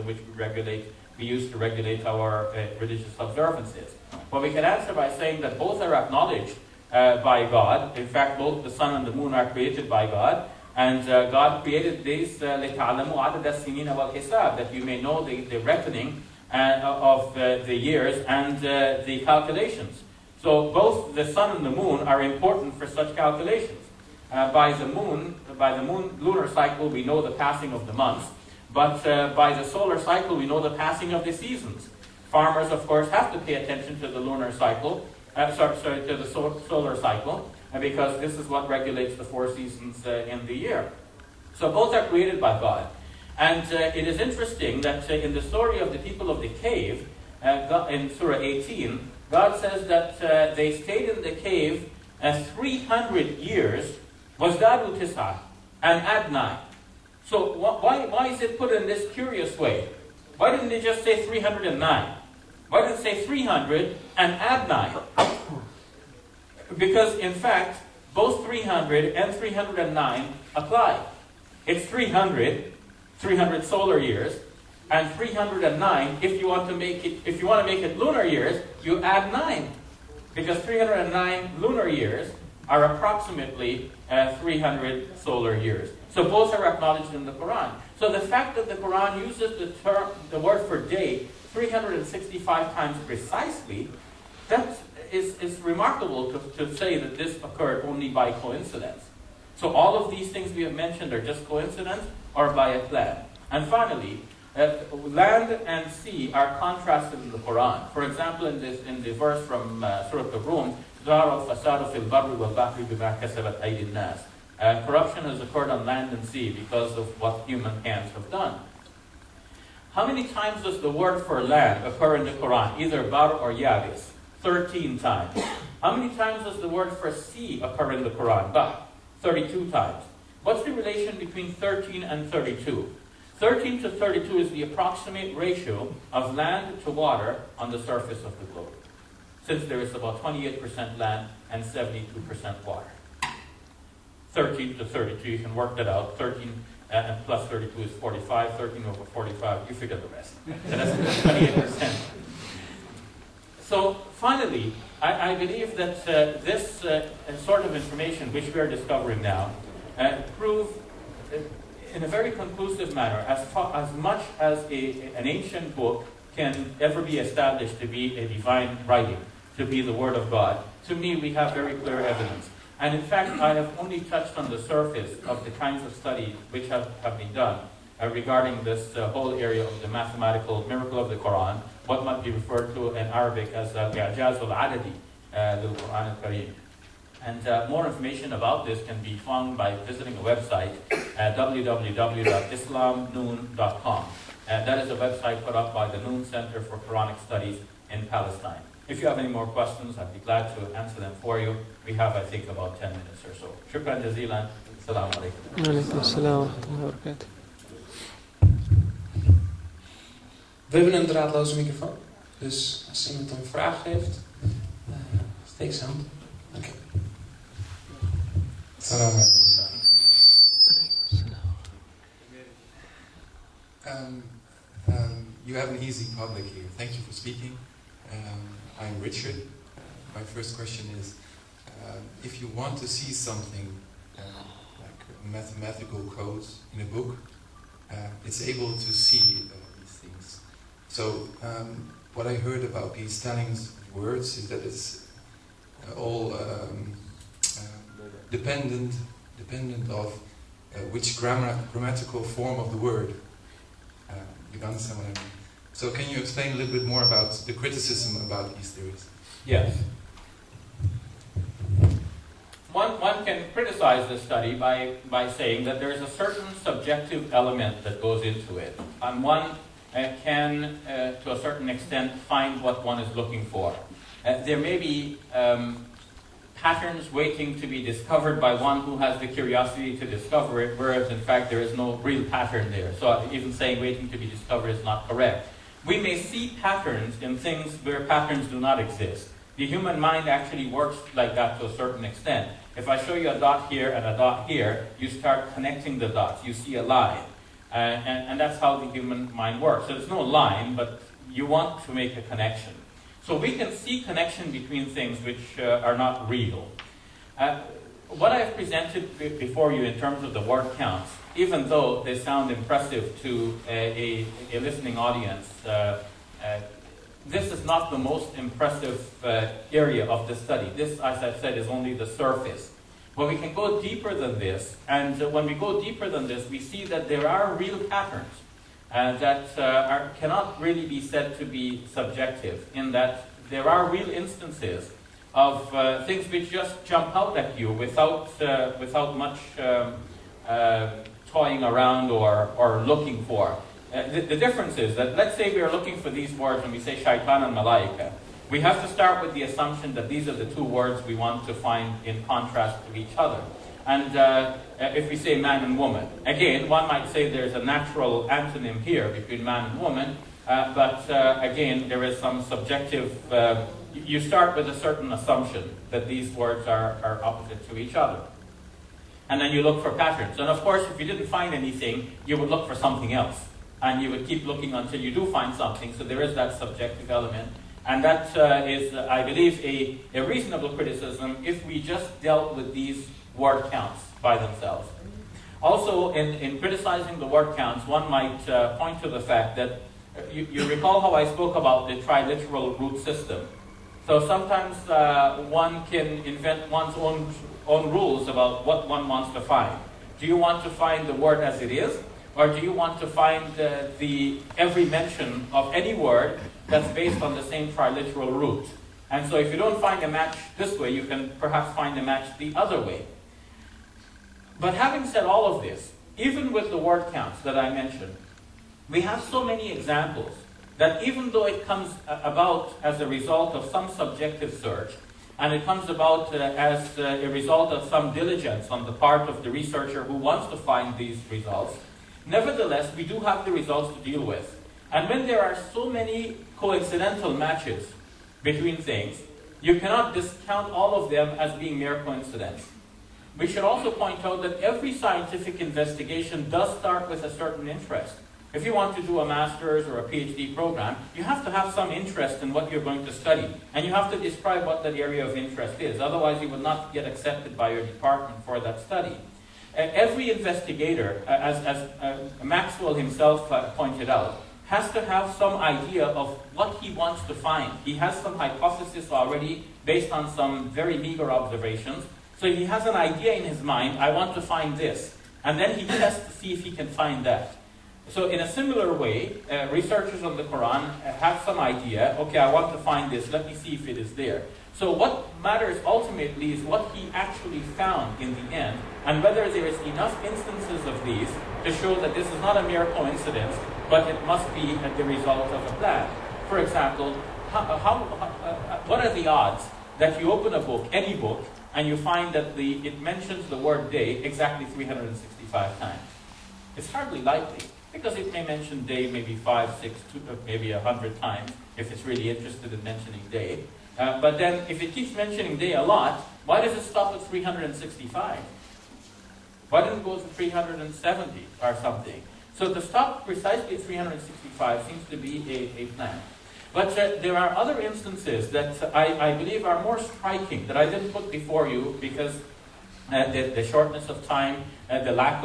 which we use to regulate our religious observances. But we can answer by saying that both are acknowledged by God. In fact, both the sun and the moon are created by God. And God created these لِتَعْلَمُوا عَدَدَ السِّنِينَ وَالْحِسَابِ, that you may know the reckoning of the years and the calculations. So both the sun and the moon are important for such calculations. By the moon lunar cycle, we know the passing of the months. But by the solar cycle, we know the passing of the seasons. Farmers, of course, have to pay attention to the lunar cycle, to the solar cycle, because this is what regulates the 4 seasons in the year. So both are created by God. And it is interesting that in the story of the people of the cave, in Surah 18, God says that they stayed in the cave 300 years, وَازْدَادُوا تِسْعَةً, and add 9. So why is it put in this curious way? Why didn't they just say 309? Why did it say 300 and add 9? Because in fact, both 300 and 309 apply. It's 300 solar years, and 309, if you want to make it lunar years, you add 9. Because 309 lunar years are approximately 300 solar years. So both are acknowledged in the Quran. So the fact that the Quran uses the word for day 365 times precisely, that is remarkable to say that this occurred only by coincidence. So all of these things we have mentioned are just coincidence or by a plan. And finally, land and sea are contrasted in the Quran. For example, in the verse from Surah Al-Rum, ظَهَرَ الْفَسَادُ فِي الْبَرِّ وَالْبَحْرِ بِمَا كَسَبَتْ أَيْدِي النَّاسِ. Corruption has occurred on land and sea because of what human hands have done. How many times does the word for land occur in the Quran? Either bar or yabis. 13 times. How many times does the word for sea occur in the Quran? Bah. 32 times. What's the relation between 13 and 32? 13 to 32 is the approximate ratio of land to water on the surface of the globe, since there is about 28% land and 72% water. 13 to 32, you can work that out. 13 and plus 32 is 45. 13 over 45, you figure the rest. So that's 28%. So finally, I believe that this sort of information which we are discovering now prove in a very conclusive manner, as much as an ancient book can ever be established to be a divine writing, to be the Word of God. To me, we have very clear evidence. And in fact, I have only touched on the surface of the kinds of studies which have been done regarding this whole area of the mathematical miracle of the Quran, what might be referred to in Arabic as al-i'jaz al-adadi, the Quran al-Kareem. And more information about this can be found by visiting a website at www.islamnoon.com. That is a website put up by the Noon Center for Quranic Studies in Palestine. If you have any more questions, I'd be glad to answer them for you. We have, I think, about 10 minutes or so. Shukran jazeelan. Assalamu alaikum. Alaikum assalam wa rahmatullahi wa barakatuh. We hebben een draadloze microfoon. Dus als iemand een vraag heeft, steek zijn hand. Dank je. Assalamu alaikum. You have an easy public here. Thank you for speaking. I'm Richard. My first question is, if you want to see something like mathematical codes in a book, it's able to see these things. So what I heard about these tellings of words is that it's all dependent of which grammatical form of the word. You understand what I mean? So can you explain a little bit more about the criticism about these theories? Yes. One can criticize this study by saying that there is a certain subjective element that goes into it. And one can, to a certain extent, find what one is looking for. There may be patterns waiting to be discovered by one who has the curiosity to discover it, whereas in fact there is no real pattern there. So even saying waiting to be discovered is not correct. We may see patterns in things where patterns do not exist. The human mind actually works like that to a certain extent. If I show you a dot here and a dot here, you start connecting the dots. You see a line. And that's how the human mind works. So there's no line, but you want to make a connection. So we can see connection between things which are not real. What I have presented before you in terms of the word counts, even though they sound impressive to a listening audience, this is not the most impressive area of the study. This, as I've said, is only the surface. But we can go deeper than this, and when we go deeper than this, we see that there are real patterns that cannot really be said to be subjective, in that there are real instances of things which just jump out at you without much toying around or looking for. The difference is that, let's say we are looking for these words and we say shaitan and malaika. We have to start with the assumption that these are the two words we want to find in contrast to each other. And if we say man and woman, again, one might say there's a natural antonym here between man and woman, but again, there is some subjective, you start with a certain assumption that these words are opposite to each other. And then you look for patterns. And of course, if you didn't find anything, you would look for something else. And you would keep looking until you do find something. So there is that subjective element. And that is, I believe, a reasonable criticism if we just dealt with these word counts by themselves. Also, in criticizing the word counts, one might point to the fact that you recall how I spoke about the triliteral root system. So sometimes one can invent one's own rules about what one wants to find. Do you want to find the word as it is? Or do you want to find every mention of any word that's based on the same triliteral root? And so if you don't find a match this way, you can perhaps find a match the other way. But having said all of this, even with the word counts that I mentioned, we have so many examples that even though it comes about as a result of some subjective search, and it comes about as a result of some diligence on the part of the researcher who wants to find these results, nevertheless, we do have the results to deal with. And when there are so many coincidental matches between things, you cannot discount all of them as being mere coincidence. We should also point out that every scientific investigation does start with a certain interest. If you want to do a master's or a PhD program, you have to have some interest in what you're going to study. And you have to describe what that area of interest is. Otherwise, you will not get accepted by your department for that study. Every investigator, as Maxwell himself pointed out, has to have some idea of what he wants to find. He has some hypothesis already based on some very meager observations. So he has an idea in his mind, I want to find this. And then he tests to see if he can find that. So in a similar way, researchers on the Quran have some idea, okay, I want to find this, let me see if it is there. So what matters ultimately is what he actually found in the end, and whether there is enough instances of these to show that this is not a mere coincidence, but it must be the result of a plan. For example, what are the odds that you open a book, any book, and you find that it mentions the word day exactly 365 times? It's hardly likely, because it may mention day maybe 5, 6, 2, maybe 100 times, if it's really interested in mentioning day. But then, if it keeps mentioning day a lot, why does it stop at 365? Why doesn't it go to 370 or something? So to stop precisely at 365 seems to be a plan. But there are other instances that I believe are more striking, that I didn't put before you because the shortness of time, the lack of